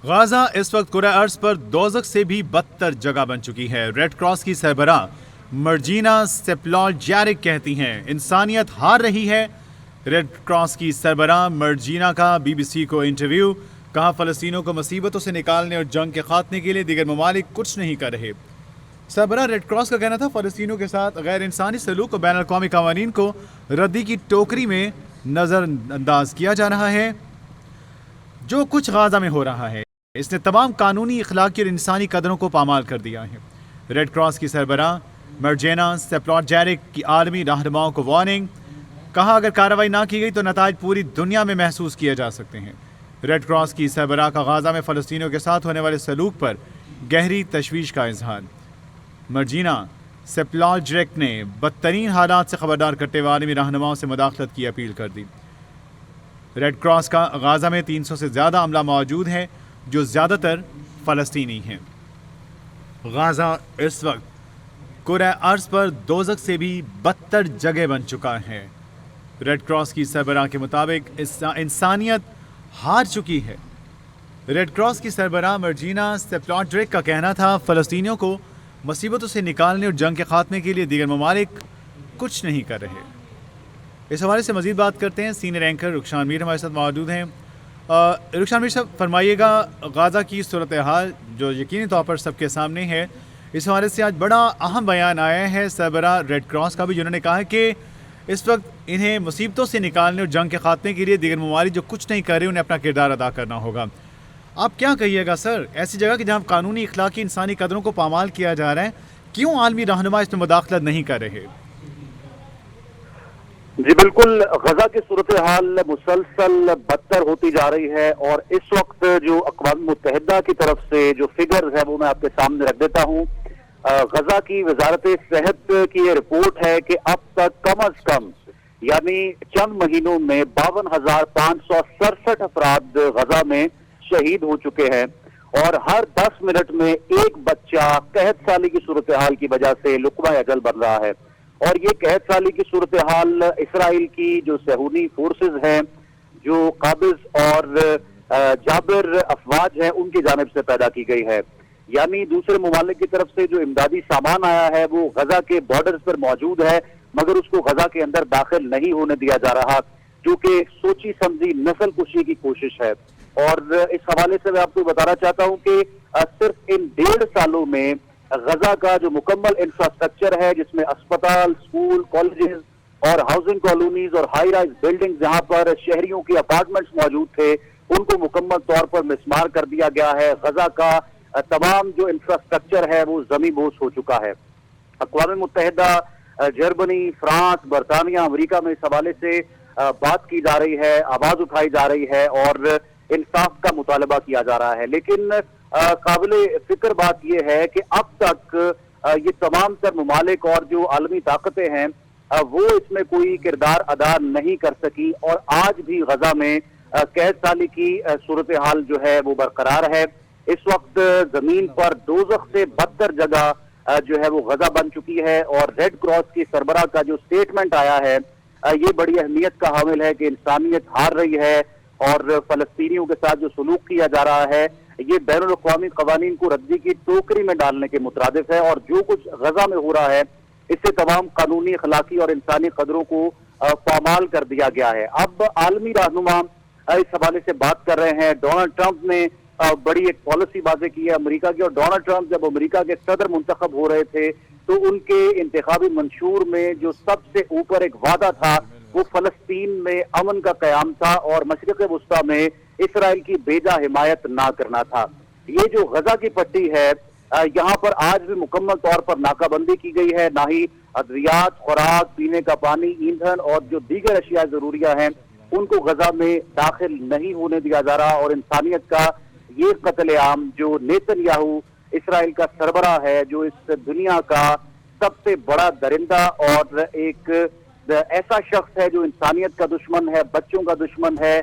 Gaza इस वक्त कुरे अर्ज पर दोज़ख से भी बदतर जगह बन चुकी है। रेड क्रॉस की सरबराह मर्जीना सेप्लॉल-जैरिक कहती हैं इंसानियत हार रही है। रेड क्रॉस की सरबराह मर्जीना का BBC को इंटरव्यू। कहा फ़लस्तीनियों को मुसीबतों से निकालने और जंग के खात्मे के लिए दीगर ममालिक कुछ नहीं कर रहे। सरबराह रेड क्रॉस का कहना था फ़लस्तीनियों के साथ गैर इंसानी सलूक और बैनुल अक़वामी क़वानीन को रद्दी की टोकरी में नज़रअंदाज किया जा रहा है। जो कुछ गाजा में हो रहा है इसने तमाम कानूनी, इखलाकी और इंसानी कदरों को पामाल कर दिया है। रेड क्रॉस की सरबराह मर्जीना सेप्लॉल-जैरिक की आलमी रहनुमाओं को वार्निंग। कहा अगर कार्रवाई ना की गई तो नताइज पूरी दुनिया में महसूस किए जा सकते हैं। रेड क्रॉस की सरबराह का गाजा में फ़लस्तीनियों के साथ होने वाले सलूक पर गहरी तशवीश का इजहार। मर्जीना सेप्लॉल-जैरिक ने बदतरीन हालात से खबरदार करते हुए आलमी रहनुमाओं से मुदाखलत की अपील कर दी। रेड क्रॉस का गाजा में 300 से ज़्यादा अमला मौजूद है जो ज़्यादातर फ़लस्तीनी हैं। गाजा इस वक्त कुरे अर्ज पर दोज़ख से भी बदतर जगह बन चुका है। रेड क्रॉस की सरबराह के मुताबिक इंसानियत हार चुकी है। रेड क्रॉस की सरबराह मर्जीना सेप्लॉल-जैरिक का कहना था फ़लस्तीनियों को मुसीबतों से निकालने और जंग के खात्मे के लिए दीगर ममालिक कुछ नहीं कर रहे। इस हवाले से मज़ीद बात करते हैं। सीनियर एंकर रुखसान मीर हमारे साथ मौजूद हैं। रुखसान मीर साहब, फरमाइएगा गाज़ा की सूरत हाल जो यकीनी तौर पर सबके सामने है, इस हवाले से आज बड़ा अहम बयान आया है सरबराह रेड क्रॉस का भी, जिन्होंने कहा है कि इस वक्त इन्हें मुसीबतों से निकालने और जंग के खात्मे के लिए दीगर ममालिक जो कुछ नहीं कर रहे उन्हें अपना किरदार अदा करना होगा। आप क्या कहिएगा सर, ऐसी जगह कि जहाँ कानूनी, इखलाकी, इंसानी कदरों को पामाल किया जा रहा है, क्यों आलमी रहनुमा इसमें मुदाखलत नहीं कर रहे? जी बिल्कुल, गजा की सूरत हाल मुसलसल बदतर होती जा रही है और इस वक्त जो अक़वाम मुत्तहिदा की तरफ से जो फिगर्स है वो मैं आपके सामने रख देता हूँ। गजा की वजारत सेहत की ये रिपोर्ट है कि अब तक कम अज कम यानी चंद महीनों में 52,567 अफराद गजा में शहीद हो चुके हैं और हर 10 मिनट में एक बच्चा कहत साली की सूरत हाल की वजह से लुक़मा अजल बन रहा है। और ये कहत साली की सूरत हाल इसराइल की जो सहूनी फोर्सेस हैं, जो काबिज और जाबिर अफवाज हैं, उनकी जानिब से पैदा की गई है। यानी दूसरे ममालिक की तरफ से जो इमदादी सामान आया है वो गजा के बॉर्डर्स पर मौजूद है मगर उसको गजा के अंदर दाखिल नहीं होने दिया जा रहा, जो कि सोची समझी नस्ल कुशी की कोशिश है। और इस हवाले से मैं आपको बताना चाहता हूँ कि सिर्फ इन 1.5 सालों में गजा का जो मुकम्मल इंफ्रास्ट्रक्चर है, जिसमें अस्पताल, स्कूल, कॉलेजेस और हाउसिंग कॉलोनीज और हाई राइज बिल्डिंग जहां पर शहरियों की अपार्टमेंट्स मौजूद थे, उनको मुकम्मल तौर पर मिसमार कर दिया गया है। गजा का तमाम जो इंफ्रास्ट्रक्चर है वो जमी बोस हो चुका है। अक़वाम मुत्तहिदा, जर्मनी, फ्रांस, बरतानिया, अमेरिका में इस हवाले से बात की जा रही है, आवाज उठाई जा रही है और इंसाफ का मुतालबा किया जा रहा है। लेकिन काबिले फिक्र बात यह है कि अब तक ये तमाम तर ममालिक और जो आलमी ताकतें हैं वो इसमें कोई किरदार अदा नहीं कर सकी और आज भी गजा में कहत साली की सूरत हाल जो है वो बरकरार है। इस वक्त जमीन पर दोज़ख से बदतर जगह जो है वो गजा बन चुकी है और रेड क्रॉस की सरबराह का जो स्टेटमेंट आया है ये बड़ी अहमियत का हामिल है कि इंसानियत हार रही है और फ़लस्तीनियों के साथ जो सलूक किया जा रहा है ये बैनुल अक़वामी क़वानीन को रद्दी की टोकरी में डालने के मुतरादिफ है और जो कुछ गजा में हो रहा है इससे तमाम कानूनी, अखलाकी और इंसानी कदरों को पामाल कर दिया गया है। अब आलमी रहनुमा इस हवाले से बात कर रहे हैं। डोनाल्ड ट्रंप ने बड़ी एक पॉलिसी वाज़ेह की है अमेरिका की, और डोनाल्ड ट्रंप जब अमेरिका के सदर मुंतखब हो रहे थे तो उनके इंतखाबी मंशूर में जो सबसे ऊपर एक वादा था वो फ़लस्तीन में अमन का क़याम था और मशरिक़ वुस्ता में इसराइल की बेजा हिमायत ना करना था। ये जो गजा की पट्टी है यहाँ पर आज भी मुकम्मल तौर पर नाकाबंदी की गई है। ना ही अद्वियात, खुराक, पीने का पानी, ईंधन और जो दीगर अशिया ज़रूरिया हैं उनको गजा में दाखिल नहीं होने दिया जा रहा और इंसानियत का ये कत्लेआम जो नेतन्याहू इसराइल का सरबराह है, जो इस दुनिया का सबसे बड़ा दरिंदा और एक ऐसा शख्स है जो इंसानियत का दुश्मन है, बच्चों का दुश्मन है,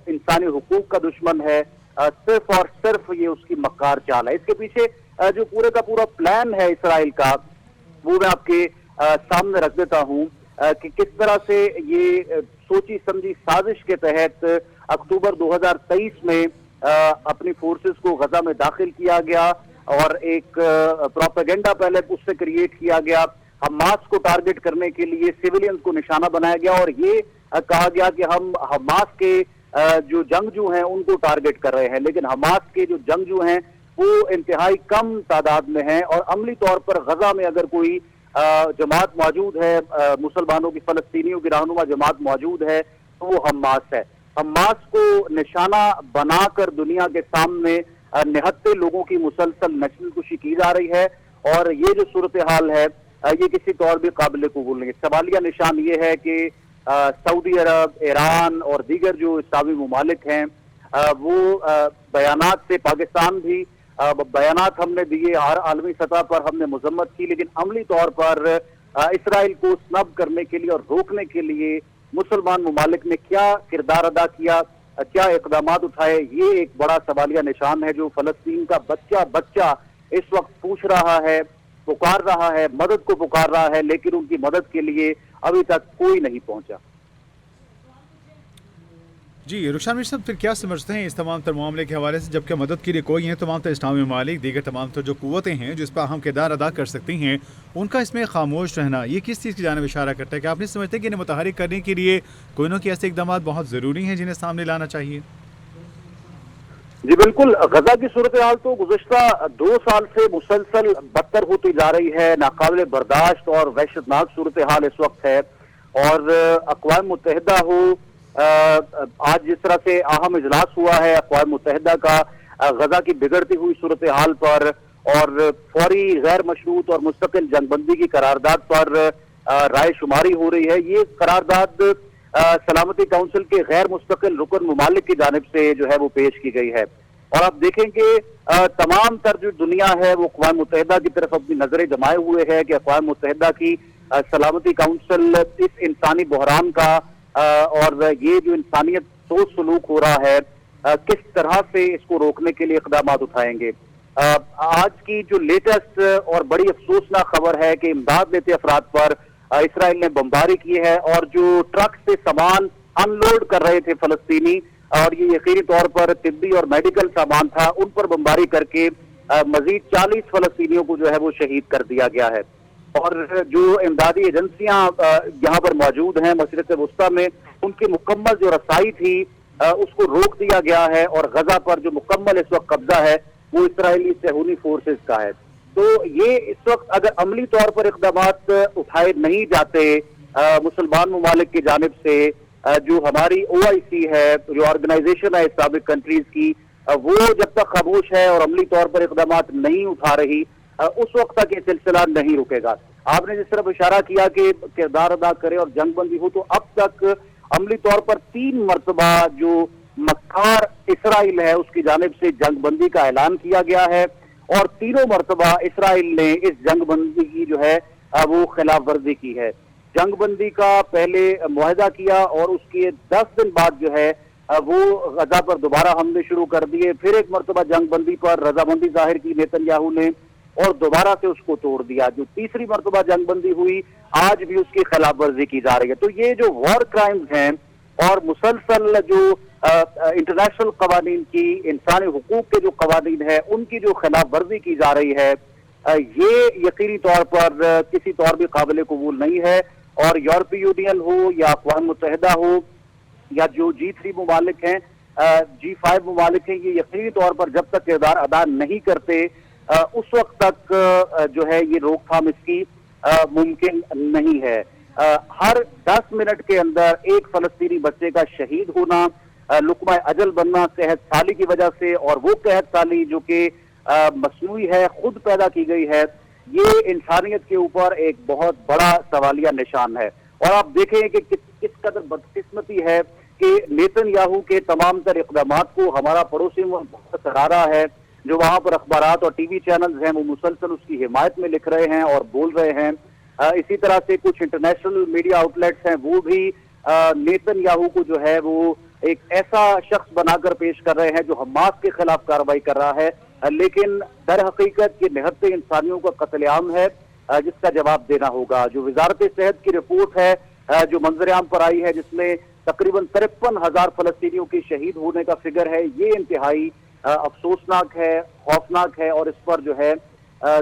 इंसानी हुकूक का दुश्मन है, सिर्फ और सिर्फ ये उसकी मक्कार चाल है। इसके पीछे जो पूरे का पूरा प्लान है इसराइल का वो मैं आपके सामने रख देता हूँ कि किस तरह से ये सोची समझी साजिश के तहत अक्टूबर 2023 में اپنی فورسز کو غزہ میں داخل کیا گیا اور ایک پروپیگنڈا پہلے اس سے کریٹ کیا گیا. حماس کو ٹارگٹ کرنے کے لیے سیولینز کو نشانہ بنایا گیا اور یہ کہا گیا کہ ہم حماس کے جو جنگجو ہیں ان کو ٹارگٹ کر رہے ہیں, لیکن حماس کے جو جنگجو ہیں وہ انتہائی کم تعداد میں ہیں اور عملی طور پر غزہ میں اگر کوئی جماعت موجود ہے, مسلمانوں کی, فلسطینیوں کی رہنما جماعت موجود ہے تو وہ حماس ہے. حماس کو نشانہ بنا کر دنیا کے سامنے نہتے لوگوں کی مسلسل نسل کشی کی جا رہی ہے اور یہ جو صورتحال ہے یہ کسی طور بھی قابل قبول نہیں ہے. سوالیہ نشان یہ ہے کہ سعودی عرب, ایران اور دیگر جو اسلامی ممالک ہیں وہ بیانات سے, پاکستان بھی بیانات ہم نے دیے, ہر عالمی سطح پر ہم نے مذمت کی, لیکن عملی طور پر اسرائیل کو سنب کرنے کے لیے اور روکنے کے لیے مسلمان ممالک نے کیا کردار ادا کیا, کیا اقدامات اٹھائے, یہ ایک بڑا سوالیہ نشان ہے جو فلسطین کا بچہ اس وقت پوچھ رہا ہے, پکار رہا ہے, مدد کو پکار رہا ہے, لیکن ان کی مدد کے لیے ابھی تک کوئی نہیں پہنچا. جی رخشان میر صاحب, پھر کیا سمجھتے ہیں اس تمام تر معاملے کے حوالے سے, جبکہ مدد کے لیے کوئی ہے, تمام تر اسلامی ممالک, دیگر تمام تر جو قوتیں ہیں جو اس پر اہم کردار ادا کر سکتی ہیں, ان کا اس میں خاموش رہنا یہ کس چیز کی جانب اشارہ کرتا ہے؟ کہ آپ نہیں سمجھتے کہ انہیں متحرک کرنے کے لیے کوئی نہ کوئی ایسے اقدامات بہت ضروری ہیں جنہیں سامنے لانا چاہیے؟ جی بالکل, غزہ کی صورتحال تو گزشتہ 2 سال سے مسلسل بدتر ہوتی جا رہی ہے, ناقابل برداشت اور وحشتناک صورتحال اس وقت ہے. اور اقوام متحدہ ہو, آج جس طرح سے اہم اجلاس ہوا ہے اقوام متحدہ کا غزہ کی بگڑتی ہوئی صورتحال پر اور فوری غیر مشروط اور مستقل جنگ بندی کی قرارداد پر رائے شماری ہو رہی ہے. یہ قرارداد سلامتی کونسل کے غیر مستقل رکن ممالک کی جانب سے جو ہے وہ پیش کی گئی ہے اور آپ دیکھیں کہ تمام تر جو دنیا ہے وہ اقوام متحدہ کی طرف اپنی نظریں جمائے ہوئے ہے کہ اقوام متحدہ کی سلامتی کونسل اس انسانی بحران کا اور یہ جو انسانیت سوچ سلوک ہو رہا ہے کس طرح سے اس کو روکنے کے لیے اقدامات اٹھائیں گے. آج کی جو لیٹسٹ اور بڑی افسوسناک خبر ہے کہ امداد لیتے افراد پر اسرائیل نے بمباری کی ہے اور جو ٹرک سے سامان ان لوڈ کر رہے تھے فلسطینی اور یہ یقینی طور پر طبی اور میڈیکل سامان تھا, ان پر بمباری کر کے مزید 40 فلسطینیوں کو جو ہے وہ شہید کر دیا گیا ہے. اور جو امدادی ایجنسیاں یہاں پر موجود ہیں مشرق وسطیٰ میں, ان کی مکمل جو رسائی تھی اس کو روک دیا گیا ہے اور غزہ پر جو مکمل اس وقت قبضہ ہے وہ اسرائیلی صہیونی فورسز کا ہے. تو یہ اس وقت اگر عملی طور پر اقدامات اٹھائے نہیں جاتے مسلمان ممالک کی جانب سے, جو ہماری OIC ہے, جو آرگنائزیشن ہے اسلامک کنٹریز کی, وہ جب تک خاموش ہے اور عملی طور پر اقدامات نہیں اٹھا رہی اس وقت تک یہ سلسلہ نہیں رکے گا. آپ نے جس طرح اشارہ کیا کہ کردار ادا کرے اور جنگ بندی ہو, تو اب تک عملی طور پر 3 مرتبہ جو مکار اسرائیل ہے اس کی جانب سے جنگ بندی کا اعلان کیا گیا ہے اور 3 مرتبہ اسرائیل نے اس جنگ بندی کی جو ہے وہ خلاف ورزی کی ہے. جنگ بندی کا پہلے معاہدہ کیا اور اس کے 10 دن بعد جو ہے وہ غزہ پر دوبارہ حملے شروع کر دیے, پھر ایک مرتبہ جنگ بندی پر رضامندی ظاہر کی نیتن یاہو نے اور دوبارہ سے اس کو توڑ دیا. جو تیسری مرتبہ جنگ بندی ہوئی آج بھی اس کی خلاف ورزی کی جا رہی ہے. تو یہ جو وار کرائمز ہیں اور مسلسل جو انٹرنیشنل قوانین کی, انسانی حقوق کے جو قوانین ہیں ان کی جو خلاف ورزی کی جا رہی ہے, یہ یقینی طور پر کسی طور بھی قابل قبول نہیں ہے. اور یورپی یونین ہو یا اقوام متحدہ ہو یا جو G3 ممالک ہیں, G5 ممالک ہیں, یہ یقینی طور پر جب تک کردار ادا نہیں کرتے اس وقت تک جو ہے یہ روک تھام اس کی ممکن نہیں ہے. ہر 10 منٹ کے اندر ایک فلسطینی بچے کا شہید ہونا, لقمہ اجل بننا قحط سالی کی وجہ سے, اور وہ قحط سالی جو کہ مصنوعی ہے, خود پیدا کی گئی ہے, یہ انسانیت کے اوپر ایک بہت بڑا سوالیہ نشان ہے. اور آپ دیکھیں کہ کس قدر بدقسمتی ہے کہ نیتن یاہو کے تمام تر اقدامات کو ہمارا پڑوسی ملک بہت سراہ رہا ہے. جو وہاں پر اخبارات اور ٹی وی چینلز ہیں وہ مسلسل اس کی حمایت میں لکھ رہے ہیں اور بول رہے ہیں. اسی طرح سے کچھ انٹرنیشنل میڈیا آؤٹ لیٹس ہیں وہ بھی نیتن یاہو کو جو ہے وہ ایک ایسا شخص بنا کر پیش کر رہے ہیں جو حماس کے خلاف کارروائی کر رہا ہے, لیکن در حقیقت یہ نہتے انسانیوں کا قتل عام ہے جس کا جواب دینا ہوگا. جو وزارت صحت کی رپورٹ ہے جو منظر عام پر آئی ہے جس میں तकरीबन 53,000 फलस्तीनियों की शहीद होने का फिगर है। ये इंतहाई अफसोसनाक है, खौफनाक है और इस पर जो है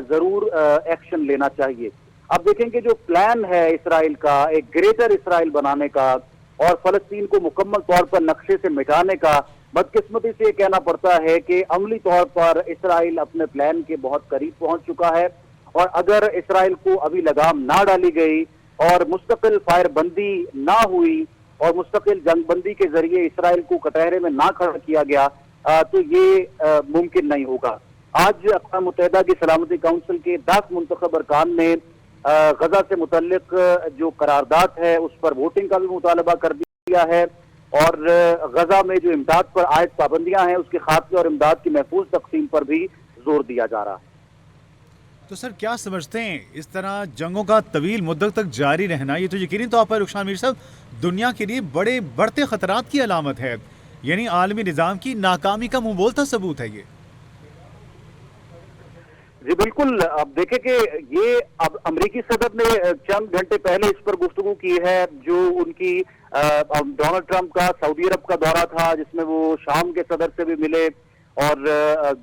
जरूर एक्शन लेना चाहिए। अब देखेंगे जो प्लान है इसराइल का, एक ग्रेटर इसराइल बनाने का और फलस्तीन को मुकम्मल तौर पर नक्शे से मिटाने का, बदकिस्मती से ये कहना पड़ता है कि अमली तौर पर इसराइल अपने प्लान के बहुत करीब पहुंच चुका है। और अगर इसराइल को अभी लगाम ना डाली गई और मुस्तकिल फायर बंदी ना हुई और मुस्तकिल जंगबंदी के जरिए इसराइल को कटहरे में ना खड़ा किया गया तो ये मुमकिन नहीं होगा। आज अक़वाम मुत्तहिदा की सलामती काउंसिल के 10 मुंतखब अरकान ने गजा से मुतल्लिक जो करारदाद है उस पर वोटिंग का भी मुतालबा कर दिया है और गजा में जो इमदाद पर आयद पाबंदियां हैं उसके खात्मे और इमदाद की महफूज तकसीम पर भी जोर दिया जा रहा है। तो सर क्या समझते हैं इस तरह जंगों का तवील मुद्दत तक जारी रहना, ये तो यकीनी तौर पर रुखसान मीर साहब दुनिया के लिए बड़े बढ़ते खतरात की अलामत है, यानी आलमी निज़ाम की नाकामी का मुंह बोलता सबूत है ये। जी बिल्कुल। अब देखें कि ये अब अमेरिकी सदर ने चंद घंटे पहले इस पर गुफ्तगू की है, जो उनकी डोनाल्ड ट्रंप का सऊदी अरब का दौरा था जिसमें वो शाम के सदर से भी मिले और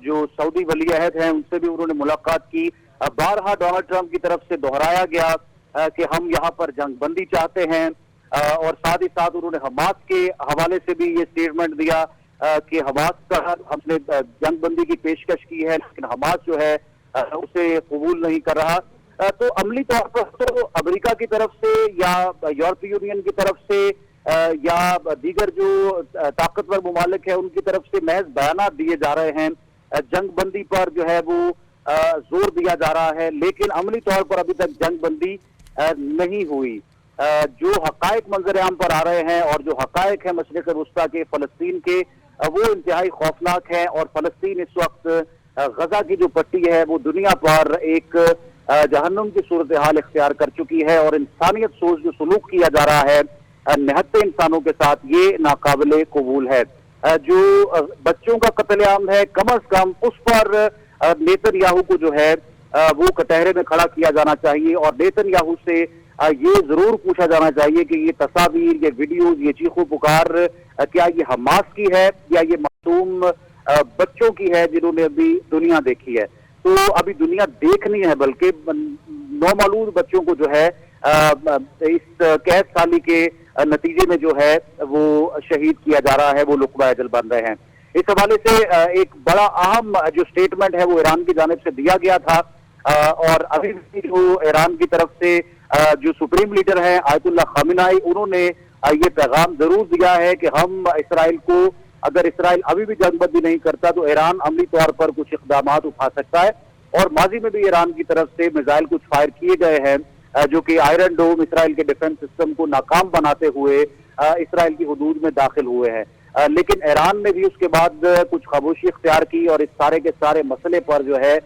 जो सऊदी वली अहद हैं उनसे भी उन्होंने मुलाकात की। बारहा डोनाल्ड ट्रंप की तरफ से दोहराया गया कि हम यहाँ पर जंगबंदी चाहते हैं और साथ ही साथ उन्होंने हमास के हवाले से भी ये स्टेटमेंट दिया कि हमास का हमने जंगबंदी की पेशकश की है लेकिन हमास जो है उसे कबूल नहीं कर रहा। तो अमली तौर पर तो अमेरिका की तरफ से या यूरोपीय यूनियन की तरफ से या दीगर जो ताकतवर मुमालिक है उनकी तरफ से महज बयानात दिए जा रहे हैं, जंगबंदी पर जो है वो जोर दिया जा रहा है, लेकिन अमली तौर पर अभी तक जंगबंदी नहीं हुई। जो हकायक मंजर आम पर आ रहे हैं और जो हकायक है मशरिक़ वुस्ता के फलस्तीन के वो इंतहाई खौफनाक है और फलस्तीन इस वक्त गजा की जो पट्टी है वो दुनिया पर एक जहन्नुम की सूरत हाल इख्तियार कर चुकी है और इंसानियत सोच जो सलूक किया जा रहा है निहत्ते इंसानों के साथ ये नाकाबिले कबूल है। जो बच्चों का कत्लेआम है कम अज कम उस पर नेतन्याहू को जो है वो कटहरे में खड़ा किया जाना चाहिए और नेतन्याहू से ये जरूर पूछा जाना चाहिए कि ये तस्वीर, ये वीडियोज, ये चीखों पुकार क्या ये हमास की है या ये मासूम बच्चों की है जिन्होंने अभी दुनिया देखी है। तो अभी दुनिया देखनी है बल्कि नौमालूम बच्चों को जो है इस कैद साली के नतीजे में जो है वो शहीद किया जा रहा है, वो लुक़मा अजल बन रहे हैं। इस हवाले से एक बड़ा अहम जो स्टेटमेंट है वो ईरान की जानिब से दिया गया था और अभी भी जो ईरान की तरफ से जो सुप्रीम लीडर हैं आयतुल्लाह खामिनाई उन्होंने ये पैगाम जरूर दिया है कि हम इसराइल को, अगर इसराइल अभी भी जंगबंदी नहीं करता तो ईरान अमली तौर पर कुछ इक़दाम उठा सकता है। और माजी में भी ईरान की तरफ से मिसाइल कुछ फायर किए गए हैं जो कि आयरन डोम इसराइल के डिफेंस सिस्टम को नाकाम बनाते हुए इसराइल की हुदूद में दाखिल हुए हैं। लेकिन ईरान ने भी उसके बाद कुछ खामोशी इख्तियार की और इस सारे के सारे मसले पर जो है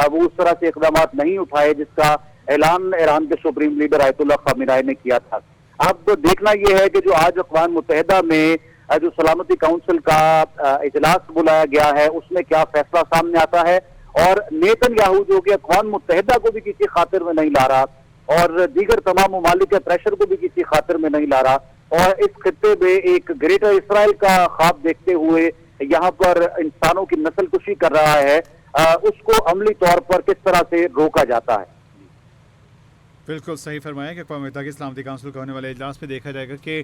वो उस तरह से इक़दाम नहीं उठाए जिसका ऐलान ईरान के सुप्रीम लीडर आयतुल्लाह खामिनाई ने किया था। अब देखना यह है कि जो आज अक़वाम मुत्तहिदा में जो सलामती काउंसिल का इजलास बुलाया गया है उसमें क्या फैसला सामने आता है और नेतन्याहू जो कि अक़वाम मुत्तहिदा को भी किसी खातिर में नहीं ला रहा और दीगर तमाम ममालिक के प्रेशर को भी किसी खातिर में नहीं ला रहा और इस खित्ते में एक ग्रेटर इसराइल का ख्वाब देखते हुए यहाँ पर इंसानों की नस्ल कुशी कर रहा है, उसको अमली तौर पर किस तरह से रोका जाता है। बिल्कुल सही फरमाया कि अक़वाम मुत्तहिदा की सलामती काउंसिल का होने वाले इजलास में देखा जाएगा कि